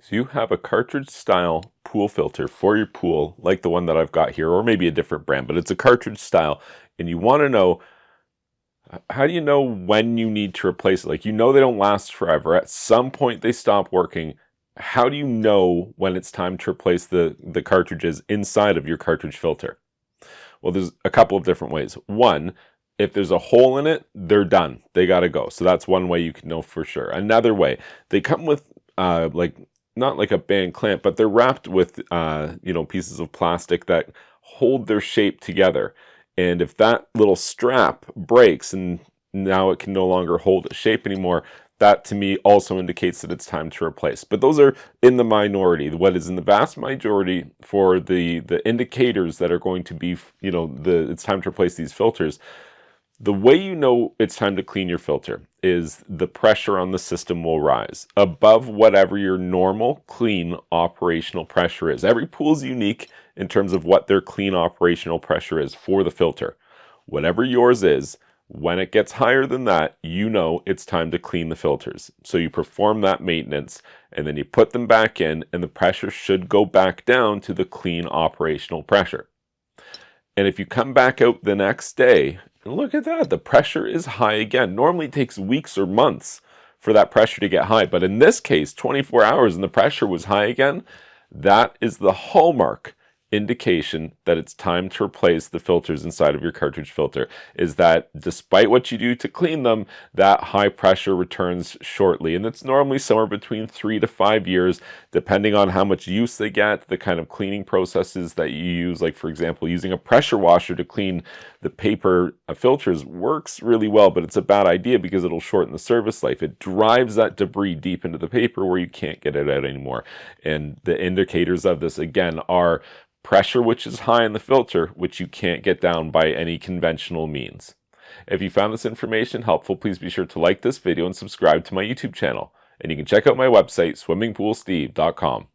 So you have a cartridge style pool filter for your pool, like the one that I've got here, or maybe a different brand, but it's a cartridge style. And you want to know, how do you know when you need to replace it? Like, you know they don't last forever. At some point they stop working. How do you know when it's time to replace the cartridges inside of your cartridge filter? Well, there's a couple of different ways. One, if there's a hole in it, they're done. They got to go. So that's one way you can know for sure. Another way, they come with like, not like a band clamp, but they're wrapped with pieces of plastic that hold their shape together. And if that little strap breaks and now it can no longer hold its shape anymore, that to me also indicates that it's time to replace. But those are in the minority. What is in the vast majority for the indicators that are going to be, it's time to replace these filters. The way you know it's time to clean your filter is the pressure on the system will rise above whatever your normal clean operational pressure is. Every pool is unique in terms of what their clean operational pressure is for the filter. Whatever yours is, when it gets higher than that, you know it's time to clean the filters. So you perform that maintenance and then you put them back in, and the pressure should go back down to the clean operational pressure. And if you come back out the next day, and look at that, the pressure is high again. Normally it takes weeks or months for that pressure to get high, but in this case, 24 hours and the pressure was high again. That is the hallmark indication that it's time to replace the filters inside of your cartridge filter, is that despite what you do to clean them, that high pressure returns shortly. And it's normally somewhere between 3 to 5 years, depending on how much use they get, the kind of cleaning processes that you use. Like, for example, using a pressure washer to clean the paper filters works really well, but it's a bad idea because it'll shorten the service life. It drives that debris deep into the paper where you can't get it out anymore. And the indicators of this, again, are pressure which is high in the filter, which you can't get down by any conventional means. If you found this information helpful, please be sure to like this video and subscribe to my YouTube channel. And you can check out my website, swimmingpoolsteve.com.